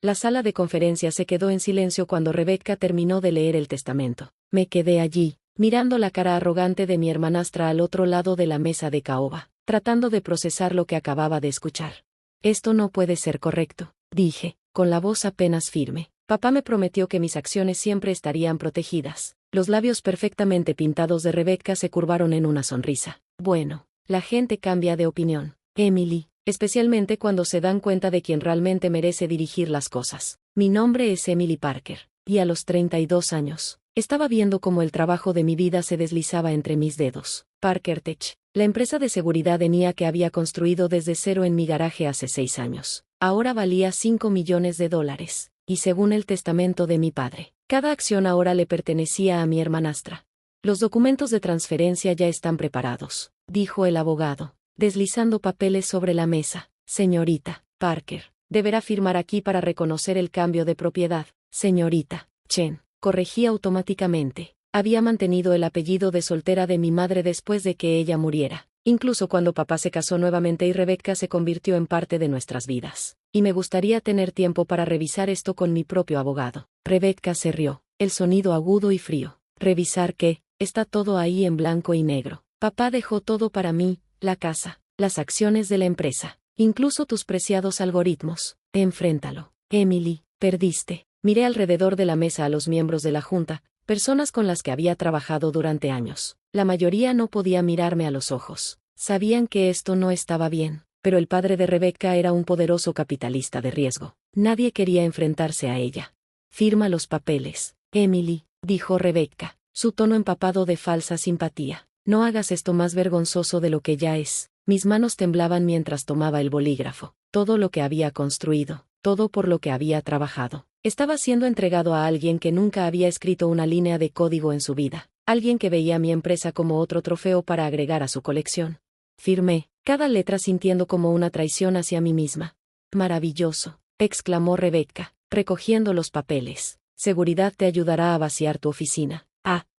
La sala de conferencias se quedó en silencio cuando Rebecca terminó de leer el testamento. Me quedé allí, mirando la cara arrogante de mi hermanastra al otro lado de la mesa de caoba, tratando de procesar lo que acababa de escuchar. Esto no puede ser correcto, dije, con la voz apenas firme. Papá me prometió que mis acciones siempre estarían protegidas. Los labios perfectamente pintados de Rebecca se curvaron en una sonrisa. Bueno, la gente cambia de opinión, Emily, especialmente cuando se dan cuenta de quién realmente merece dirigir las cosas. Mi nombre es Emily Parker, y a los 32 años, estaba viendo cómo el trabajo de mi vida se deslizaba entre mis dedos. Parker Tech, la empresa de seguridad de NIA que había construido desde cero en mi garaje hace 6 años, ahora valía $5 millones, y según el testamento de mi padre, cada acción ahora le pertenecía a mi hermanastra. Los documentos de transferencia ya están preparados, dijo el abogado, deslizando papeles sobre la mesa. Señorita Parker, deberá firmar aquí para reconocer el cambio de propiedad. Señorita Chen, corregí automáticamente. Había mantenido el apellido de soltera de mi madre después de que ella muriera, incluso cuando papá se casó nuevamente y Rebecca se convirtió en parte de nuestras vidas. Y me gustaría tener tiempo para revisar esto con mi propio abogado. Rebecca se rió, el sonido agudo y frío. ¿Revisar qué? Está todo ahí en blanco y negro. Papá dejó todo para mí, la casa, las acciones de la empresa, incluso tus preciados algoritmos. Enfréntalo. Emily, perdiste. Miré alrededor de la mesa a los miembros de la junta, personas con las que había trabajado durante años. La mayoría no podía mirarme a los ojos. Sabían que esto no estaba bien, pero el padre de Rebecca era un poderoso capitalista de riesgo. Nadie quería enfrentarse a ella. Firma los papeles, Emily, dijo Rebecca, su tono empapado de falsa simpatía. No hagas esto más vergonzoso de lo que ya es. Mis manos temblaban mientras tomaba el bolígrafo. Todo lo que había construido, todo por lo que había trabajado, estaba siendo entregado a alguien que nunca había escrito una línea de código en su vida. Alguien que veía a mi empresa como otro trofeo para agregar a su colección. Firmé, cada letra sintiendo como una traición hacia mí misma. Maravilloso, exclamó Rebecca, recogiendo los papeles. Seguridad te ayudará a vaciar tu oficina.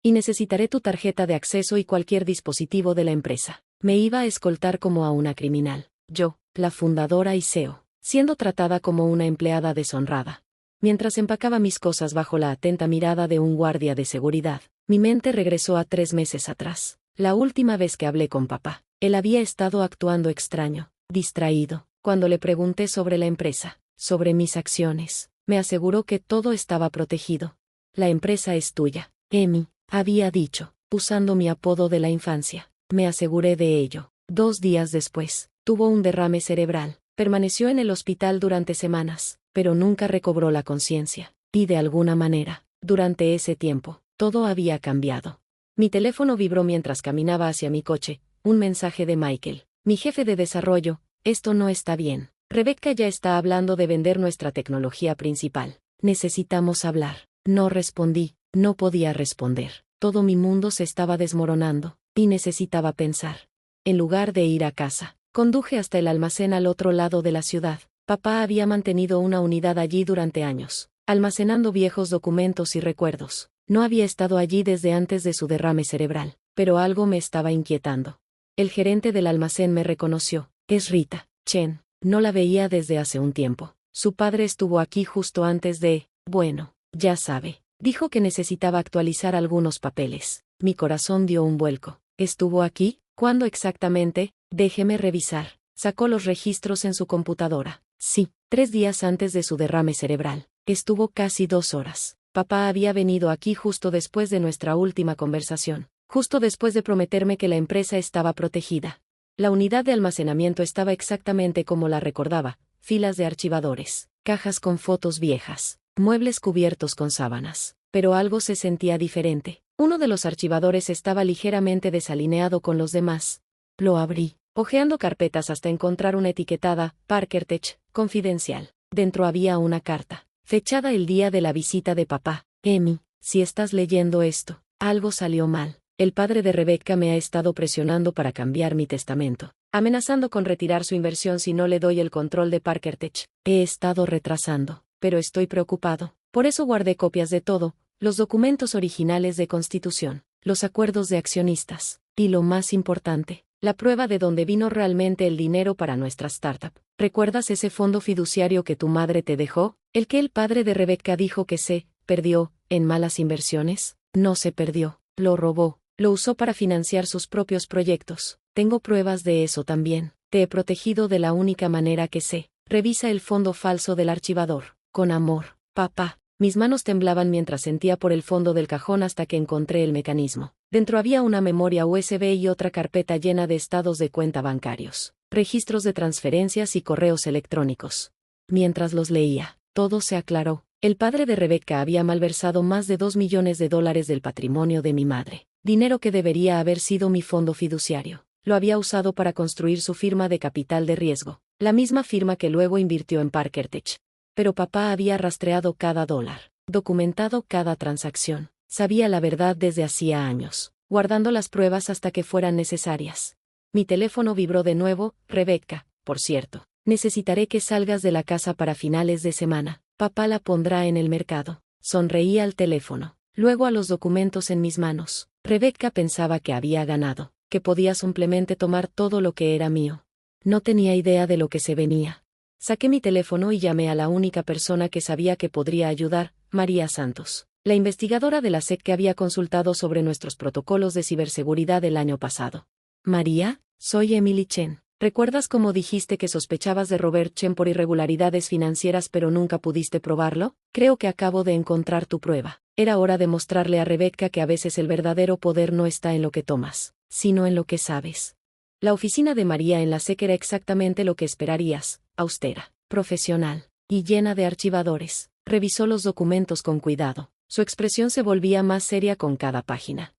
Y necesitaré tu tarjeta de acceso y cualquier dispositivo de la empresa. Me iba a escoltar como a una criminal. Yo, la fundadora y CEO, siendo tratada como una empleada deshonrada. Mientras empacaba mis cosas bajo la atenta mirada de un guardia de seguridad, mi mente regresó a 3 meses atrás. La última vez que hablé con papá, él había estado actuando extraño, distraído. Cuando le pregunté sobre la empresa, sobre mis acciones, me aseguró que todo estaba protegido. La empresa es tuya, Emmy, había dicho, usando mi apodo de la infancia. Me aseguré de ello. 2 días después, tuvo un derrame cerebral. Permaneció en el hospital durante semanas, pero nunca recobró la conciencia. Y de alguna manera, durante ese tiempo, todo había cambiado. Mi teléfono vibró mientras caminaba hacia mi coche. Un mensaje de Michael, mi jefe de desarrollo. Esto no está bien. Rebecca ya está hablando de vender nuestra tecnología principal. Necesitamos hablar. No respondí. No podía responder. Todo mi mundo se estaba desmoronando, y necesitaba pensar. En lugar de ir a casa, conduje hasta el almacén al otro lado de la ciudad. Papá había mantenido una unidad allí durante años, almacenando viejos documentos y recuerdos. No había estado allí desde antes de su derrame cerebral, pero algo me estaba inquietando. El gerente del almacén me reconoció. Es Rita Chen. No la veía desde hace un tiempo. Su padre estuvo aquí justo antes de, bueno, ya sabe. Dijo que necesitaba actualizar algunos papeles. Mi corazón dio un vuelco. ¿Estuvo aquí? ¿Cuándo exactamente? Déjeme revisar. Sacó los registros en su computadora. Sí, 3 días antes de su derrame cerebral. Estuvo casi 2 horas. Papá había venido aquí justo después de nuestra última conversación. Justo después de prometerme que la empresa estaba protegida. La unidad de almacenamiento estaba exactamente como la recordaba. Filas de archivadores, cajas con fotos viejas, muebles cubiertos con sábanas. Pero algo se sentía diferente. Uno de los archivadores estaba ligeramente desalineado con los demás. Lo abrí, hojeando carpetas hasta encontrar una etiquetada, Parker Tech, confidencial. Dentro había una carta, fechada el día de la visita de papá. Emmy, si estás leyendo esto, algo salió mal. El padre de Rebecca me ha estado presionando para cambiar mi testamento, amenazando con retirar su inversión si no le doy el control de Parker Tech. He estado retrasando, pero estoy preocupado. Por eso guardé copias de todo, los documentos originales de constitución, los acuerdos de accionistas, y lo más importante, la prueba de dónde vino realmente el dinero para nuestra startup. ¿Recuerdas ese fondo fiduciario que tu madre te dejó? El que el padre de Rebecca dijo que se perdió en malas inversiones. No se perdió, lo robó, lo usó para financiar sus propios proyectos. Tengo pruebas de eso también. Te he protegido de la única manera que sé. Revisa el fondo falso del archivador. Con amor, papá. Mis manos temblaban mientras sentía por el fondo del cajón hasta que encontré el mecanismo. Dentro había una memoria USB y otra carpeta llena de estados de cuenta bancarios, registros de transferencias y correos electrónicos. Mientras los leía, todo se aclaró. El padre de Rebecca había malversado más de $2 millones del patrimonio de mi madre. Dinero que debería haber sido mi fondo fiduciario. Lo había usado para construir su firma de capital de riesgo, la misma firma que luego invirtió en Parker Tech. Pero papá había rastreado cada dólar, documentado cada transacción. Sabía la verdad desde hacía años, guardando las pruebas hasta que fueran necesarias. Mi teléfono vibró de nuevo. Rebecca, por cierto, necesitaré que salgas de la casa para finales de semana. Papá la pondrá en el mercado. Sonreí al teléfono, luego a los documentos en mis manos. Rebecca pensaba que había ganado, que podía simplemente tomar todo lo que era mío. No tenía idea de lo que se venía. Saqué mi teléfono y llamé a la única persona que sabía que podría ayudar, María Santos, la investigadora de la SEC que había consultado sobre nuestros protocolos de ciberseguridad el año pasado. María, soy Emily Chen. ¿Recuerdas cómo dijiste que sospechabas de Robert Chen por irregularidades financieras pero nunca pudiste probarlo? Creo que acabo de encontrar tu prueba. Era hora de mostrarle a Rebecca que a veces el verdadero poder no está en lo que tomas, sino en lo que sabes. La oficina de María en la SEC era exactamente lo que esperarías, austera, profesional, y llena de archivadores. Revisó los documentos con cuidado. Su expresión se volvía más seria con cada página.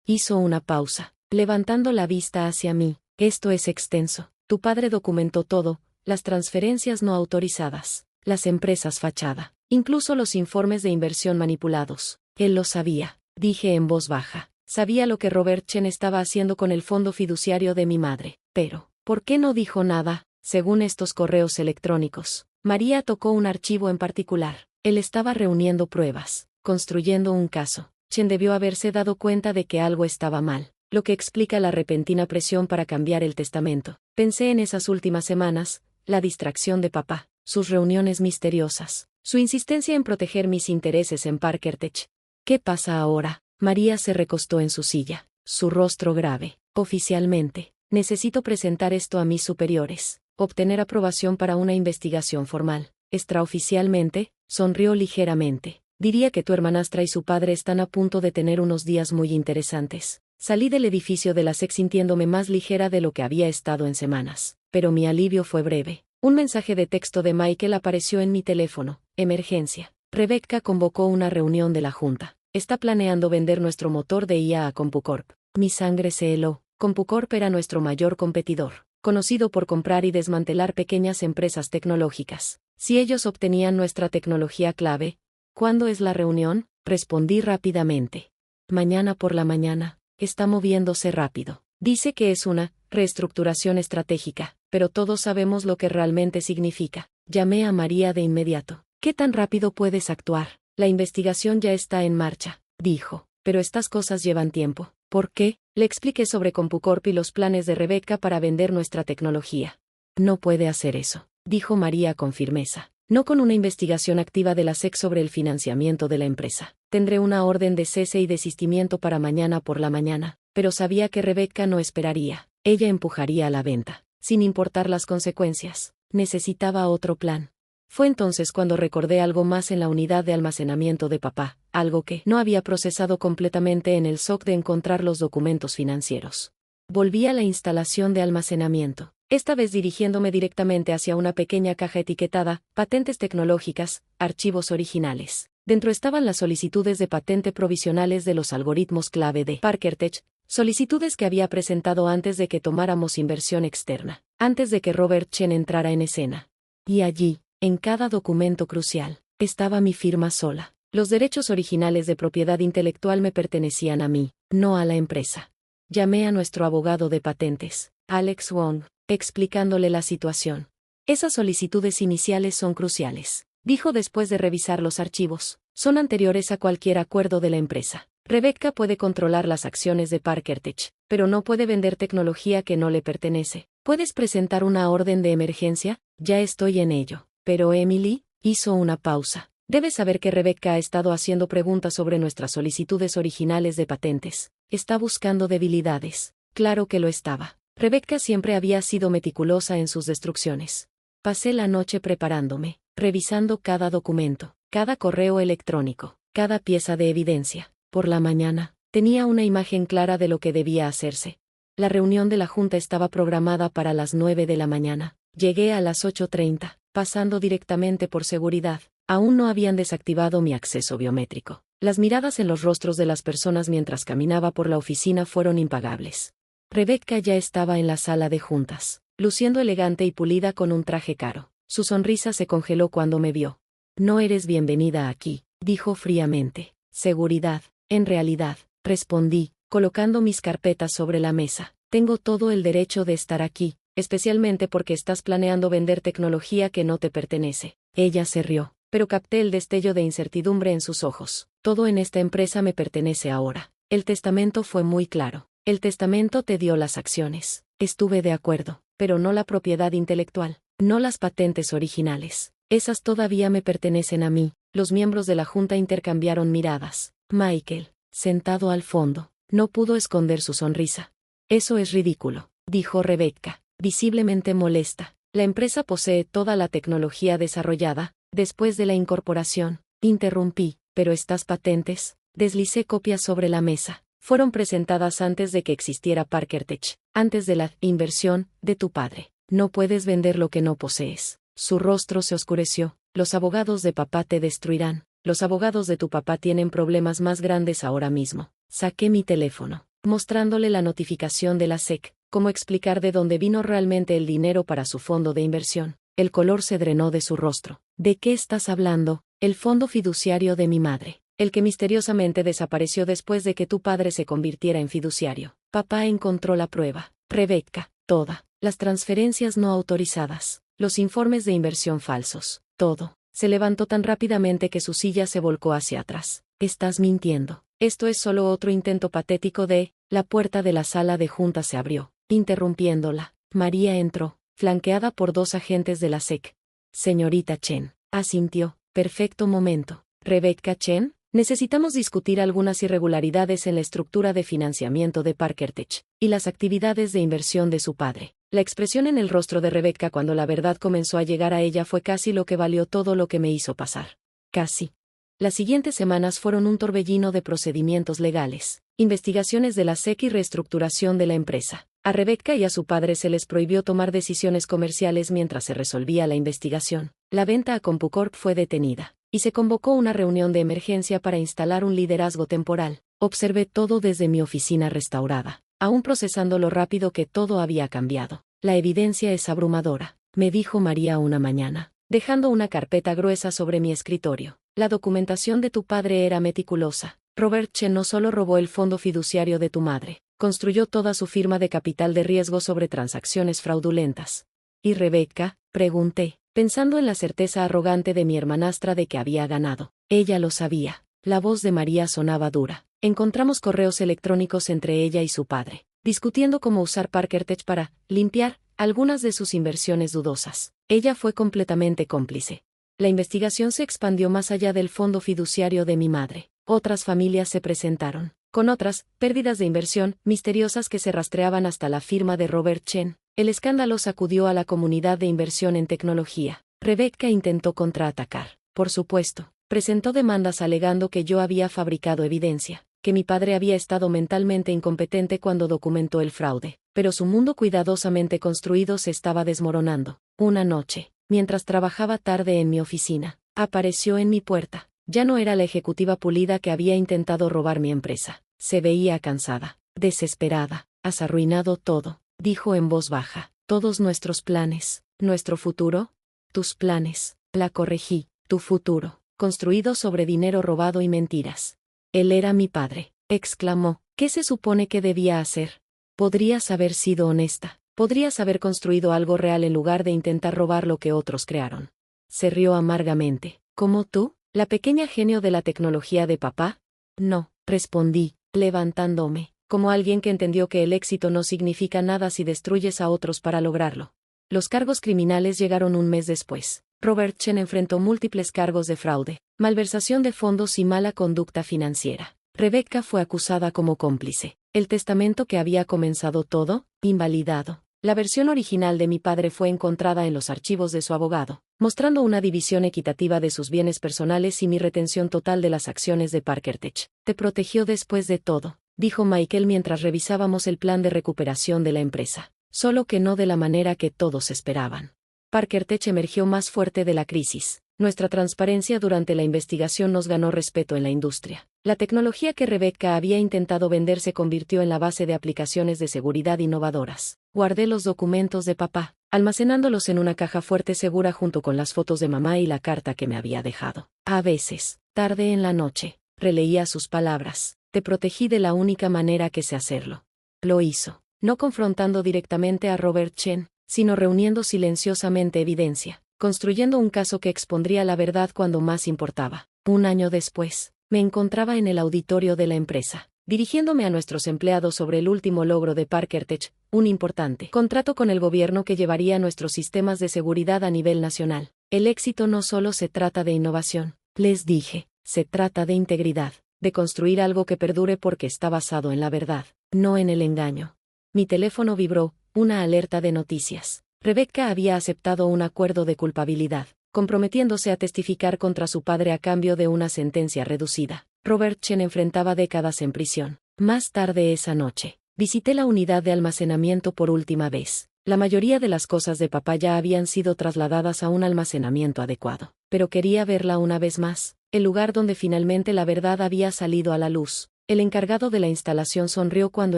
Hizo una pausa, levantando la vista hacia mí. Esto es extenso. Tu padre documentó todo, las transferencias no autorizadas, las empresas fachada, incluso los informes de inversión manipulados. Él lo sabía, dije en voz baja. Sabía lo que Robert Chen estaba haciendo con el fondo fiduciario de mi madre. Pero, ¿por qué no dijo nada? Según estos correos electrónicos, María tocó un archivo en particular. Él estaba reuniendo pruebas, construyendo un caso. Chen debió haberse dado cuenta de que algo estaba mal, lo que explica la repentina presión para cambiar el testamento. Pensé en esas últimas semanas, la distracción de papá, sus reuniones misteriosas, su insistencia en proteger mis intereses en Parker Tech. ¿Qué pasa ahora? María se recostó en su silla, su rostro grave. Oficialmente, necesito presentar esto a mis superiores, obtener aprobación para una investigación formal. Extraoficialmente, sonrió ligeramente. Diría que tu hermanastra y su padre están a punto de tener unos días muy interesantes. Salí del edificio de la SEC sintiéndome más ligera de lo que había estado en semanas, pero mi alivio fue breve. Un mensaje de texto de Michael apareció en mi teléfono. Emergencia. Rebecca convocó una reunión de la junta. Está planeando vender nuestro motor de IA a CompuCorp. Mi sangre se heló. CompuCorp era nuestro mayor competidor, conocido por comprar y desmantelar pequeñas empresas tecnológicas. Si ellos obtenían nuestra tecnología clave, ¿cuándo es la reunión? Respondí rápidamente. Mañana por la mañana. Está moviéndose rápido. Dice que es una reestructuración estratégica, pero todos sabemos lo que realmente significa. Llamé a María de inmediato. ¿Qué tan rápido puedes actuar? La investigación ya está en marcha, dijo, pero estas cosas llevan tiempo. ¿Por qué? Le expliqué sobre CompuCorp y los planes de Rebecca para vender nuestra tecnología. No puede hacer eso, dijo María con firmeza. No con una investigación activa de la SEC sobre el financiamiento de la empresa. Tendré una orden de cese y desistimiento para mañana por la mañana, pero sabía que Rebecca no esperaría. Ella empujaría a la venta, sin importar las consecuencias. Necesitaba otro plan. Fue entonces cuando recordé algo más en la unidad de almacenamiento de papá, algo que no había procesado completamente en el shock de encontrar los documentos financieros. Volví a la instalación de almacenamiento, esta vez dirigiéndome directamente hacia una pequeña caja etiquetada, patentes tecnológicas, archivos originales. Dentro estaban las solicitudes de patente provisionales de los algoritmos clave de Parker Tech, solicitudes que había presentado antes de que tomáramos inversión externa, antes de que Robert Chen entrara en escena. Y allí, en cada documento crucial, estaba mi firma sola. Los derechos originales de propiedad intelectual me pertenecían a mí, no a la empresa. Llamé a nuestro abogado de patentes, Alex Wong, explicándole la situación. Esas solicitudes iniciales son cruciales, dijo después de revisar los archivos. Son anteriores a cualquier acuerdo de la empresa. Rebecca puede controlar las acciones de Parker Tech, pero no puede vender tecnología que no le pertenece. ¿Puedes presentar una orden de emergencia? Ya estoy en ello. Pero Emily hizo una pausa. Debes saber que Rebecca ha estado haciendo preguntas sobre nuestras solicitudes originales de patentes. Está buscando debilidades. Claro que lo estaba. Rebecca siempre había sido meticulosa en sus destrucciones. Pasé la noche preparándome, revisando cada documento, cada correo electrónico, cada pieza de evidencia. Por la mañana, tenía una imagen clara de lo que debía hacerse. La reunión de la junta estaba programada para las 9 de la mañana. Llegué a las 8:30, pasando directamente por seguridad. Aún no habían desactivado mi acceso biométrico. Las miradas en los rostros de las personas mientras caminaba por la oficina fueron impagables. Rebecca ya estaba en la sala de juntas, luciendo elegante y pulida con un traje caro. Su sonrisa se congeló cuando me vio. No eres bienvenida aquí, dijo fríamente. Seguridad, en realidad, respondí, colocando mis carpetas sobre la mesa. Tengo todo el derecho de estar aquí, especialmente porque estás planeando vender tecnología que no te pertenece. Ella se rió, pero capté el destello de incertidumbre en sus ojos. Todo en esta empresa me pertenece ahora. El testamento fue muy claro. El testamento te dio las acciones. Estuve de acuerdo, pero no la propiedad intelectual, no las patentes originales. Esas todavía me pertenecen a mí. Los miembros de la junta intercambiaron miradas. Michael, sentado al fondo, no pudo esconder su sonrisa. Eso es ridículo, dijo Rebecca, visiblemente molesta. La empresa posee toda la tecnología desarrollada, después de la incorporación. Interrumpí, pero estas patentes, deslicé copias sobre la mesa. Fueron presentadas antes de que existiera Parker Tech, antes de la inversión de tu padre. No puedes vender lo que no posees. Su rostro se oscureció. Los abogados de papá te destruirán. Los abogados de tu papá tienen problemas más grandes ahora mismo. Saqué mi teléfono, mostrándole la notificación de la SEC. Cómo explicar de dónde vino realmente el dinero para su fondo de inversión. El color se drenó de su rostro. ¿De qué estás hablando? El fondo fiduciario de mi madre. El que misteriosamente desapareció después de que tu padre se convirtiera en fiduciario. Papá encontró la prueba. Rebecca, toda. Las transferencias no autorizadas. Los informes de inversión falsos. Todo. Se levantó tan rápidamente que su silla se volcó hacia atrás. Estás mintiendo. Esto es solo otro intento patético de... La puerta de la sala de juntas se abrió, interrumpiéndola. María entró, flanqueada por 2 agentes de la SEC. Señorita Chen, asintió. Perfecto momento. Rebecca Chen, necesitamos discutir algunas irregularidades en la estructura de financiamiento de Parker Tech y las actividades de inversión de su padre. La expresión en el rostro de Rebecca cuando la verdad comenzó a llegar a ella fue casi lo que valió todo lo que me hizo pasar. Casi. Las siguientes semanas fueron un torbellino de procedimientos legales, investigaciones de la SEC y reestructuración de la empresa. A Rebecca y a su padre se les prohibió tomar decisiones comerciales mientras se resolvía la investigación. La venta a CompuCorp fue detenida, y se convocó una reunión de emergencia para instalar un liderazgo temporal. Observé todo desde mi oficina restaurada, aún procesando lo rápido que todo había cambiado. La evidencia es abrumadora, me dijo María una mañana, dejando una carpeta gruesa sobre mi escritorio. La documentación de tu padre era meticulosa. Robert Chen no solo robó el fondo fiduciario de tu madre, construyó toda su firma de capital de riesgo sobre transacciones fraudulentas. ¿Y Rebecca? Pregunté, pensando en la certeza arrogante de mi hermanastra de que había ganado. Ella lo sabía. La voz de María sonaba dura. Encontramos correos electrónicos entre ella y su padre, discutiendo cómo usar Parker Tech para limpiar algunas de sus inversiones dudosas. Ella fue completamente cómplice. La investigación se expandió más allá del fondo fiduciario de mi madre. Otras familias se presentaron, con otras pérdidas de inversión misteriosas que se rastreaban hasta la firma de Robert Chen. El escándalo sacudió a la comunidad de inversión en tecnología. Rebecca intentó contraatacar. Por supuesto, presentó demandas alegando que yo había fabricado evidencia, que mi padre había estado mentalmente incompetente cuando documentó el fraude, pero su mundo cuidadosamente construido se estaba desmoronando. Una noche, mientras trabajaba tarde en mi oficina, apareció en mi puerta. Ya no era la ejecutiva pulida que había intentado robar mi empresa. Se veía cansada, desesperada. Has arruinado todo, dijo en voz baja. Todos nuestros planes, nuestro futuro. Tus planes, la corregí, tu futuro, construido sobre dinero robado y mentiras. Él era mi padre, exclamó. ¿Qué se supone que debía hacer? Podrías haber sido honesta. Podrías haber construido algo real en lugar de intentar robar lo que otros crearon. Se rió amargamente. ¿Como tú? ¿La pequeña genio de la tecnología de papá? No, respondí, levantándome, como alguien que entendió que el éxito no significa nada si destruyes a otros para lograrlo. Los cargos criminales llegaron un mes después. Robert Chen enfrentó múltiples cargos de fraude, malversación de fondos y mala conducta financiera. Rebecca fue acusada como cómplice. El testamento que había comenzado todo, invalidado. La versión original de mi padre fue encontrada en los archivos de su abogado, mostrando una división equitativa de sus bienes personales y mi retención total de las acciones de Parker Tech. Te protegió después de todo, dijo Michael mientras revisábamos el plan de recuperación de la empresa, solo que no de la manera que todos esperaban. Parker Tech emergió más fuerte de la crisis. Nuestra transparencia durante la investigación nos ganó respeto en la industria. La tecnología que Rebecca había intentado vender se convirtió en la base de aplicaciones de seguridad innovadoras. Guardé los documentos de papá, almacenándolos en una caja fuerte segura junto con las fotos de mamá y la carta que me había dejado. A veces, tarde en la noche, releía sus palabras. Te protegí de la única manera que sé hacerlo. Lo hizo, no confrontando directamente a Robert Chen, sino reuniendo silenciosamente evidencia, construyendo un caso que expondría la verdad cuando más importaba. Un año después, me encontraba en el auditorio de la empresa, dirigiéndome a nuestros empleados sobre el último logro de Parker Tech, un importante contrato con el gobierno que llevaría nuestros sistemas de seguridad a nivel nacional. El éxito no solo se trata de innovación, les dije, se trata de integridad, de construir algo que perdure porque está basado en la verdad, no en el engaño. Mi teléfono vibró, una alerta de noticias. Rebecca había aceptado un acuerdo de culpabilidad, comprometiéndose a testificar contra su padre a cambio de una sentencia reducida. Robert Chen enfrentaba décadas en prisión. Más tarde esa noche, visité la unidad de almacenamiento por última vez. La mayoría de las cosas de papá ya habían sido trasladadas a un almacenamiento adecuado, pero quería verla una vez más, el lugar donde finalmente la verdad había salido a la luz. El encargado de la instalación sonrió cuando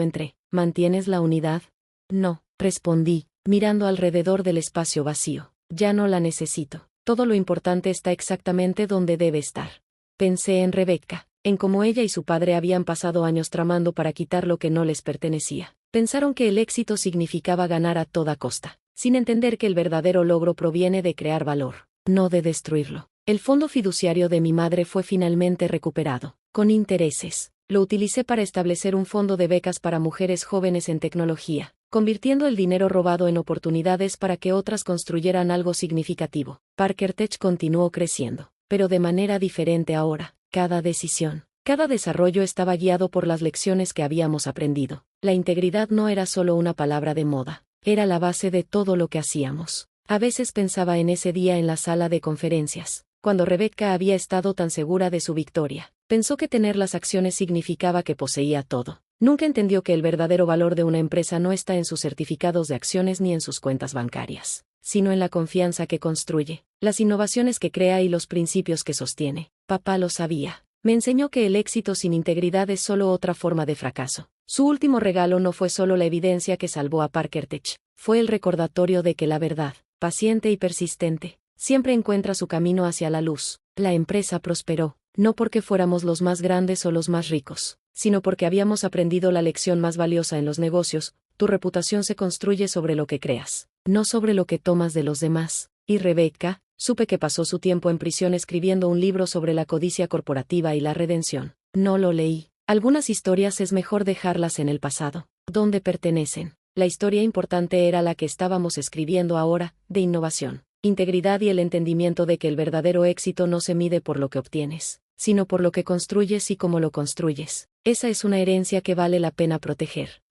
entré. ¿Mantienes la unidad? No, respondí, mirando alrededor del espacio vacío. Ya no la necesito. Todo lo importante está exactamente donde debe estar. Pensé en Rebecca, en cómo ella y su padre habían pasado años tramando para quitar lo que no les pertenecía. Pensaron que el éxito significaba ganar a toda costa, sin entender que el verdadero logro proviene de crear valor, no de destruirlo. El fondo fiduciario de mi madre fue finalmente recuperado, con intereses. Lo utilicé para establecer un fondo de becas para mujeres jóvenes en tecnología, convirtiendo el dinero robado en oportunidades para que otras construyeran algo significativo. Parker Tech continuó creciendo, pero de manera diferente ahora. Cada decisión, cada desarrollo estaba guiado por las lecciones que habíamos aprendido. La integridad no era solo una palabra de moda, era la base de todo lo que hacíamos. A veces pensaba en ese día en la sala de conferencias, cuando Rebecca había estado tan segura de su victoria. Pensó que tener las acciones significaba que poseía todo. Nunca entendió que el verdadero valor de una empresa no está en sus certificados de acciones ni en sus cuentas bancarias, sino en la confianza que construye, las innovaciones que crea y los principios que sostiene. Papá lo sabía. Me enseñó que el éxito sin integridad es solo otra forma de fracaso. Su último regalo no fue solo la evidencia que salvó a Parker Tech, fue el recordatorio de que la verdad, paciente y persistente, siempre encuentra su camino hacia la luz. La empresa prosperó, no porque fuéramos los más grandes o los más ricos, sino porque habíamos aprendido la lección más valiosa en los negocios: tu reputación se construye sobre lo que creas, no sobre lo que tomas de los demás. Y Rebecca, supe que pasó su tiempo en prisión escribiendo un libro sobre la codicia corporativa y la redención. No lo leí. Algunas historias es mejor dejarlas en el pasado, donde pertenecen. La historia importante era la que estábamos escribiendo ahora, de innovación, integridad y el entendimiento de que el verdadero éxito no se mide por lo que obtienes, sino por lo que construyes y cómo lo construyes. Esa es una herencia que vale la pena proteger.